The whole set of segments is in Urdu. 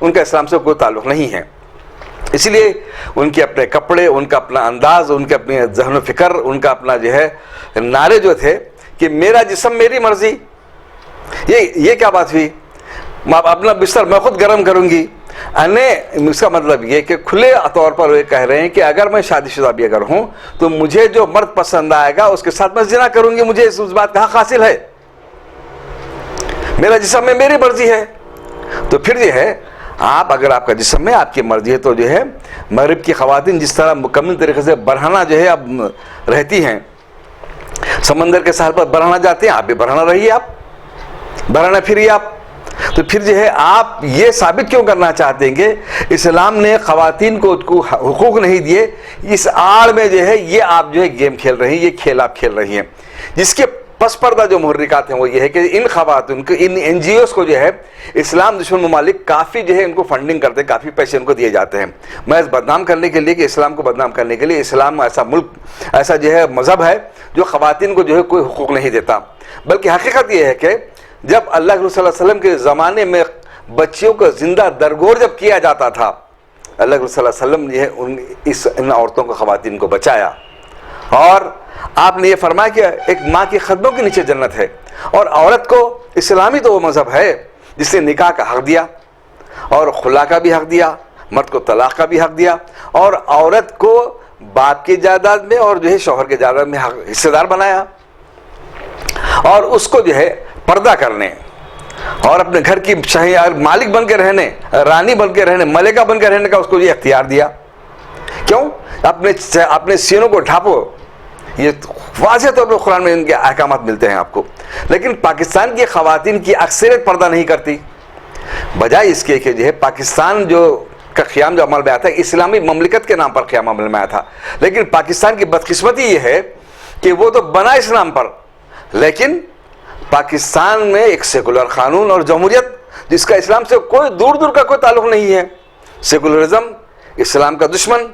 ان کا اسلام سے کوئی تعلق نہیں ہے. اس لیے ان کے اپنے کپڑے، ان کا اپنا انداز، ان کے اپنے ذہن و فکر، ان کا اپنا جو ہے نعرے جو تھے کہ میرا جسم میری مرضی، یہ کیا بات ہوئی؟ اپنا بستر میں خود گرم کروں گی. اس کا مطلب یہ کہ کھلے طور پر وہ کہہ رہے ہیں کہ اگر میں شادی شدہ بھی اگر ہوں تو مجھے جو مرد پسند آئے گا اس کے ساتھ میں زنا کروں گی، مجھے اس بات کا حق حاصل ہے، میرا جسم میں میری مرضی ہے. تو پھر یہ ہے اگر آپ کا جسم میں آپ کی مرضی ہے تو جو ہے مغرب کی خواتین جس طرح مکمل طریقے سے برہنہ جو ہے اب رہتی ہیں، سمندر کے ساحل پر برہنہ جاتے ہیں، آپ بھی برہنہ رہیے، آپ برہنہ پھریے آپ. تو پھر جو ہے آپ یہ ثابت کیوں کرنا چاہتے ہیں کہ اسلام نے خواتین کو حقوق نہیں دیے؟ اس آڑ میں جو ہے یہ آپ جو ہے گیم کھیل رہی ہیں، یہ کھیل آپ کھیل رہی ہیں، جس کے پس پردہ جو محرکات ہیں وہ یہ ہے کہ ان خواتین کو، ان این جی اوز کو جو ہے اسلام دشمن ممالک کافی جو ہے ان کو فنڈنگ کرتے ہیں، کافی پیسے ان کو دیے جاتے ہیں محض بدنام کرنے کے لیے، کہ اسلام کو بدنام کرنے کے لیے. اسلام ایسا ملک، ایسا جو ہے مذہب ہے جو خواتین کو جو ہے کوئی حقوق نہیں دیتا. بلکہ حقیقت یہ ہے کہ جب اللہ کے رسول صلی اللہ علیہ وسلم کے زمانے میں بچیوں کو زندہ درگور جب کیا جاتا تھا، اللہ کے رسول صلی اللہ علیہ وسلم نے ان عورتوں کو، خواتین کو بچایا، اور آپ نے یہ فرمایا کہ ایک ماں کے قدموں کے نیچے جنت ہے. اور عورت کو اسلامی تو وہ مذہب ہے جس نے نکاح کا حق دیا اور خلا کا بھی حق دیا، مرد کو طلاق کا بھی حق دیا، اور عورت کو باپ کی جائیداد میں اور جو ہے شوہر کے جائیداد میں حصے دار بنایا، اور اس کو جو ہے پردہ کرنے اور اپنے گھر کی شاہی مالک بن کے رہنے، رانی بن کے رہنے، ملکہ بن کے رہنے کا اس کو یہ اختیار دیا. کیوں؟ اپنے سینوں کو ڈھانپو. یہ واضح طور پر قرآن میں ان کے احکامات ملتے ہیں آپ کو. لیکن پاکستان کی خواتین کی اکثریت پردہ نہیں کرتی، بجائے اس کے کہ جو ہے پاکستان کا قیام جو عمل میں آیا تھا اسلامی مملکت کے نام پر قیام عمل میں آیا تھا. لیکن پاکستان کی بدقسمتی یہ ہے کہ وہ تو بنا اسلام پر، لیکن پاکستان میں ایک سیکولر قانون اور جمہوریت جس کا اسلام سے کوئی دور دور کا کوئی تعلق نہیں ہے. سیکولرزم اسلام کا دشمن،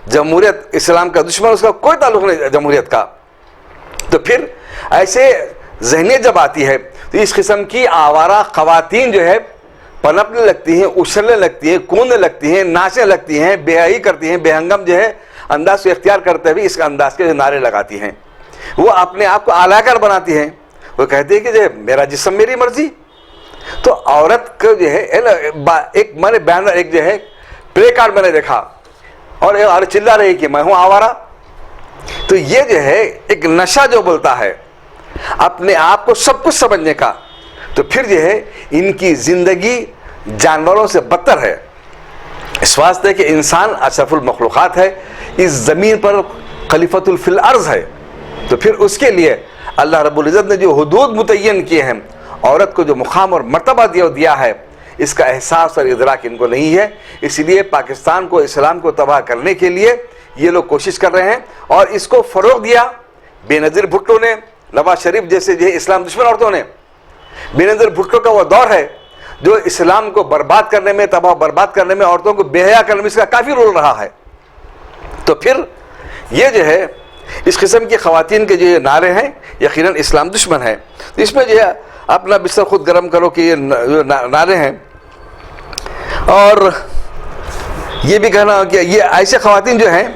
جمہوریت اسلام کا دشمن، اس کا کوئی تعلق نہیں جمہوریت کا. تو پھر ایسے ذہنیت جب آتی ہے تو اس قسم کی آوارہ خواتین جو ہے پنپنے لگتی ہیں، اچھلنے لگتی ہیں، کودنے لگتی ہیں، ناچنے لگتی ہیں، بے حیائی کرتی ہیں، بے ہنگم جو ہے انداز کو اختیار کرتے ہوئے اس انداز کے نعرے لگاتی ہیں. وہ اپنے آپ کو اعلیٰ کر بناتی ہیں. وہ کہتے ہیں کہ جو میرا جسم میری مرضی. تو عورت کو جو ہے ایک میں نے بیان، ایک جو ہے پلے کارڈ میں نے دیکھا اور چلا رہی کہ میں ہوں آوارہ. تو یہ جو ہے ایک نشہ جو بولتا ہے اپنے آپ کو سب کچھ سمجھنے کا. تو پھر جو ہے ان کی زندگی جانوروں سے بدتر ہے. اس واسطے کہ انسان اشرف المخلوقات ہے، اس زمین پر خلیفۃ فی الارض ہے. تو پھر اس کے لیے اللہ رب العزت نے جو حدود متعین کیے ہیں، عورت کو جو مقام اور مرتبہ دیا ہے، اس کا احساس اور ادراک ان کو نہیں ہے. اس لیے پاکستان کو، اسلام کو تباہ کرنے کے لیے یہ لوگ کوشش کر رہے ہیں، اور اس کو فروغ دیا بے نظیر بھٹو نے، نواز شریف جیسے جو اسلام دشمن عورتوں نے. بے نظیر بھٹو کا وہ دور ہے جو اسلام کو برباد کرنے میں، تباہ برباد کرنے میں، عورتوں کو بے حیا کرنے میں اس کا کافی رول رہا ہے. تو پھر یہ جو ہے اس قسم کی خواتین کے جو یہ نعرے ہیں یقیناً اسلام دشمن ہے. تو اس میں جو ہے اپنا بستر خود گرم کرو کہ یہ نعرے ہیں. اور یہ بھی کہنا کہ یہ ایسے خواتین جو ہیں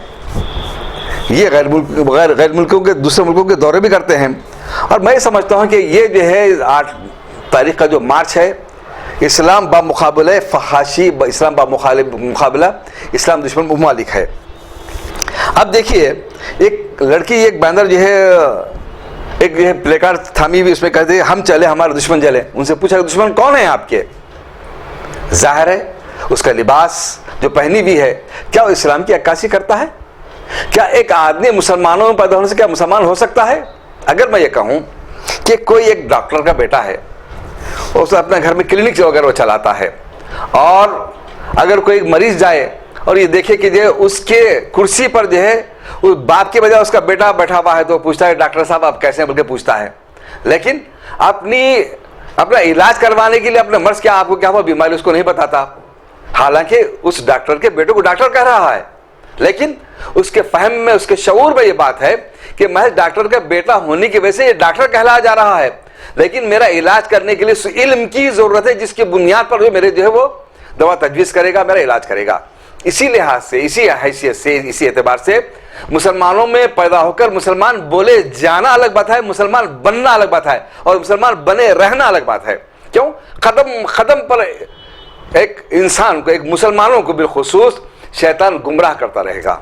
یہ غیر ملکوں کے، دوسرے ملکوں کے دورے بھی کرتے ہیں. اور میں سمجھتا ہوں کہ یہ جو ہے 8 تاریخ کا جو مارچ ہے، اسلام با مقابلہ فحاشی، اسلام با مقابلہ اسلام دشمن ممالک ہے. اب دیکھیے ایک لڑکی، ایک بینر جو ہے، ایک جو ہے پلے کارڈ تھامی ہوئی، اس میں کہتے ہیں ہم چلے ہمارے دشمن جلے. ان سے پوچھا کہ دشمن کون ہیں آپ کے؟ ظاہر ہے اس کا لباس جو پہنی ہوئی ہے کیا وہ اسلام کی عکاسی کرتا ہے؟ کیا ایک آدمی مسلمانوں میں پیدا ہونے سے کیا مسلمان ہو سکتا ہے؟ اگر میں یہ کہوں کہ کوئی ایک ڈاکٹر کا بیٹا ہے، اس اپنے گھر میں کلینک وغیرہ وہ چلاتا ہے، اور اگر کوئی مریض جائے اور یہ دیکھے کہ جو اس کے کرسی پر جو ہے اس باپ کے بجائے اس کا بیٹا بیٹھا ہوا ہے، تو پوچھتا ہے ڈاکٹر صاحب آپ کیسے ہیں بلکہ پوچھتا ہے. لیکن اپنا علاج کروانے کے لیے اپنے مرض کیا، آپ کو کیا ہوا بیماری، اس کو نہیں بتاتا. حالانکہ اس ڈاکٹر کے بیٹے کو ڈاکٹر کہہ رہا ہے، لیکن اس کے فہم میں، اس کے شعور میں یہ بات ہے کہ محض ڈاکٹر کا بیٹا ہونے کی وجہ سے یہ ڈاکٹر کہلایا جا رہا ہے. لیکن میرا علاج کرنے کے لیے علم کی ضرورت ہے، جس کی بنیاد پر میرے جو ہے وہ دوا تجویز کرے گا، میرا علاج کرے گا۔ اسی لحاظ سے، اسی حیثیت سے، اسی اعتبار سے مسلمانوں میں پیدا ہو کر مسلمان بولے جانا الگ بات ہے، مسلمان بننا الگ بات ہے، اور مسلمان بنے رہنا الگ بات ہے۔ کیوں؟ قدم قدم پر ایک انسان کو، ایک مسلمانوں کو بالخصوص شیطان گمراہ کرتا رہے گا،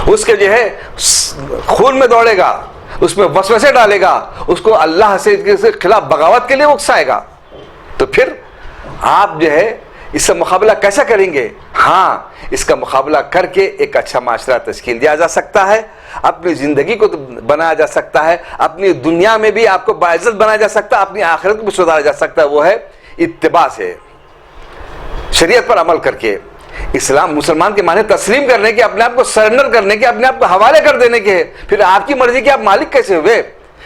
اس کے جو ہے خون میں دوڑے گا، اس میں وسوسے ڈالے گا، اس کو اللہ سے خلاف بغاوت کے لیے اکسائے گا۔ تو پھر آپ جو ہے اس سے مقابلہ کیسا کریں گے؟ ہاں، اس کا مقابلہ کر کے ایک اچھا معاشرہ تشکیل دیا جا سکتا ہے، اپنی زندگی کو بنایا جا سکتا ہے، اپنی دنیا میں بھی آپ کو باعزت بنایا جا سکتا ہے، اپنی آخرت کو بھی سدھارا جا سکتا ہے۔ وہ ہے اتباع سے، شریعت پر عمل کر کے۔ اسلام مسلمان کے معنی تسلیم کرنے کے، اپنے آپ کو سرنڈر کرنے کے، اپنے آپ کو حوالے کر دینے کے ہے۔ پھر آپ کی مرضی کے آپ مالک کیسے ہوئے؟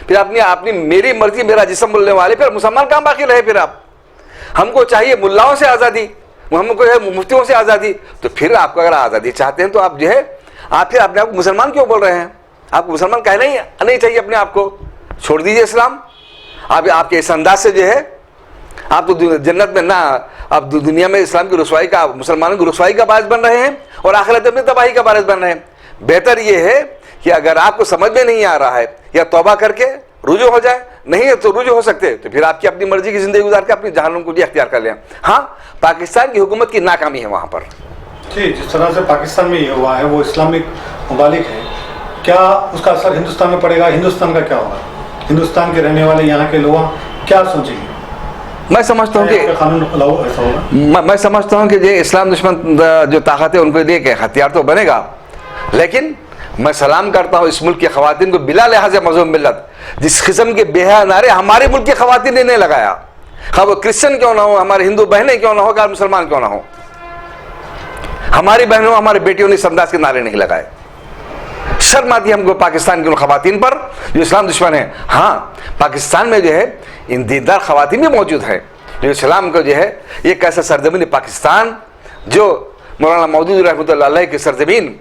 پھر اپنی میری مرضی میرا جسم بولنے والے، پھر مسلمان کہاں باقی رہے؟ پھر آپ، ہم کو چاہیے ملاؤں سے آزادی، ہم کو ہے مفتیوں سے آزادی۔ تو پھر آپ کو اگر آزادی چاہتے ہیں تو آپ جو ہے آپ پھر اپنے آپ کو مسلمان کیوں بول رہے ہیں؟ آپ کو مسلمان کہنا ہی نہیں چاہیے، اپنے آپ کو چھوڑ دیجیے اسلام۔ آپ کے اس انداز سے جو ہے آپ تو جنت میں نہ، آپ دنیا میں اسلام کی رسوائی کا، مسلمانوں کی رسوائی کا باعث بن رہے ہیں، اور آخرت میں تباہی کا باعث بن رہے ہیں۔ بہتر یہ ہے کہ اگر آپ کو سمجھ میں نہیں آ رہا ہے، یا توبہ کر کے رجوع ہو جائے، نہیں ہے تو رجوع ہو سکتے، تو پھر آپ کی اپنی مرضی کی زندگی گزار کے اپنی جہنم کو بھی اختیار کر لیں۔ ہاں، پاکستان کی حکومت کی ناکامی ہے وہاں پر۔ جی، جس طرح سے پاکستان میں یہ ہوا ہے، وہ اسلامک ممالک ہے، کیا اس کا اثر ہندوستان میں پڑے گا؟ ہندوستان کا کیا ہوگا؟ ہندوستان کے رہنے والے یہاں کے لوگ کیا سوچیں گے؟ میں سمجھتا ہوں کہ قانون ایسا ہوگا؟ میں سمجھتا ہوں کہ یہ اسلام دشمن جو طاقت ہے ان کو لیے کہ ہتھیار تو بنے گا، لیکن میں سلام کرتا ہوں اس ملک کی خواتین کو بلا لحاظ مذہب ملت، جس قسم کے بے حیا نعرے ہمارے ملک کی خواتین نے نہیں لگایا، خواہ وہ کرسچن کیوں نہ ہو، ہمارے ہندو بہنیں کیوں نہ ہو، کہ مسلمان کیوں نہ ہو، ہماری بہنوں ہماری بیٹیوں نے اس انداز کے نعرے نہیں لگائے۔ شرم آتی ہے ہم کو پاکستان کی ان خواتین پر جو اسلام دشمن ہیں۔ ہاں، پاکستان میں جو ہے ان دیندار خواتین بھی موجود ہیں جو اسلام کو جو ہے، ایک ایسا سرزمین پاکستان جو مولانا مودودی رحمۃ اللہ علیہ کی سرزمین،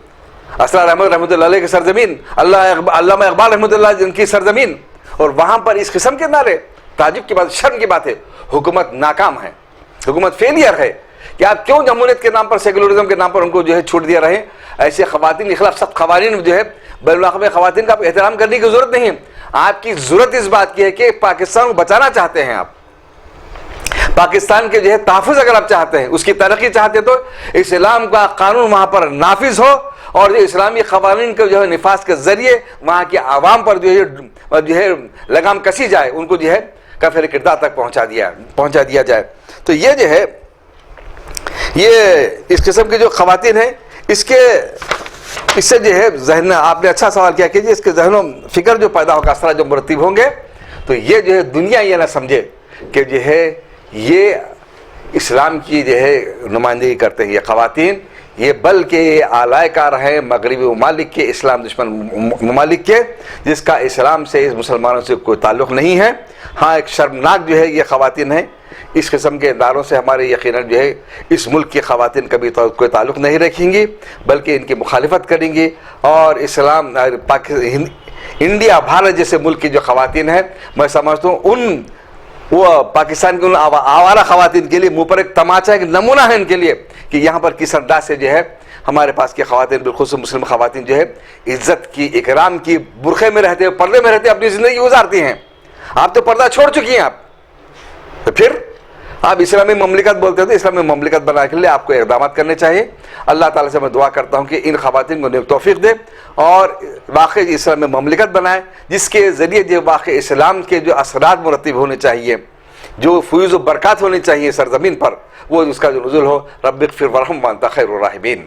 اسرار احمد رحمۃ اللہ علیہ کی سرزمین، علامہ اقبال رحمۃ اللہ جن کی سرزمین، اور وہاں پر اس قسم کے نعرے، تعجب کی بات، شرم کی بات ہے۔ حکومت ناکام ہے، حکومت فیلئر ہے کہ آپ کیوں جمہوریت کے نام پر، سیکولرزم کے نام پر ان کو جو ہے چھوٹ دیا رہے۔ ایسے خواتین کے خلاف سخت قوانین جو ہے، بین الاقوامی خواتین کا احترام کرنے کی ضرورت نہیں ہے۔ آپ کی ضرورت اس بات کی ہے کہ پاکستان کو بچانا چاہتے ہیں آپ، پاکستان کے جو ہے تحفظ اگر آپ چاہتے ہیں، اس کی ترقی چاہتے ہیں، تو اسلام کا قانون وہاں پر نافذ ہو، اور جو اسلامی قوانین کے جو ہے نفاذ کے ذریعے وہاں کی عوام پر جو ہے لگام کسی جائے، ان کو جو ہے کافر کردار تک پہنچا دیا جائے۔ تو یہ جو ہے، یہ اس قسم کی جو خواتین ہیں، اس سے جو ہے ذہن، آپ نے اچھا سوال کیا کہ اس کے ذہن و فکر جو پیدا ہوگا، اس طرح جو مرتب ہوں گے، تو یہ جو ہے دنیا یہ نہ سمجھے کہ جو ہے یہ اسلام کی جو ہے نمائندگی کرتے ہیں یہ خواتین، یہ بلکہ یہ اعلی کار ہیں مغربی ممالک کے، اسلام دشمن ممالک کے، جس کا اسلام سے، اس مسلمانوں سے کوئی تعلق نہیں ہے۔ ہاں، ایک شرمناک جو ہے یہ خواتین ہیں، اس قسم کے اداروں سے ہمارے یقیناً جو ہے اس ملک کی خواتین کبھی کوئی تعلق نہیں رکھیں گی، بلکہ ان کی مخالفت کریں گی، اور اسلام انڈیا، بھارت جیسے ملک کی جو خواتین ہیں، میں سمجھتا ہوں وہ پاکستان کے ان آوارہ خواتین کے لیے منہ پر ایک تماچا، ایک نمونہ ہے ان کے لیے کہ یہاں پر کس انداز سے جو ہے ہمارے پاس کی خواتین، بالخصوص مسلم خواتین جو ہے عزت کی، اکرام کی، برقعے میں رہتے، پردے میں رہتے اپنی زندگی گزارتی ہیں۔ آپ تو پردہ چھوڑ چکی ہیں، آپ تو پھر آپ اسلامی مملکت بولتے ہیں، تو اسلامی مملکت بنانے کے لیے آپ کو اقدامات کرنے چاہیے۔ اللہ تعالیٰ سے میں دعا کرتا ہوں کہ ان خواتین کو نیک توفیق دے اور واقعی اسلامی مملکت بنائے، جس کے ذریعے جو واقعی اسلام کے جو اثرات مرتب ہونے چاہیے، جو فیوز و برکات ہونی چاہیے سرزمین پر، وہ اس کا جو نزول ہو۔ رب اغفر ورحم وانت خیر الراحمین۔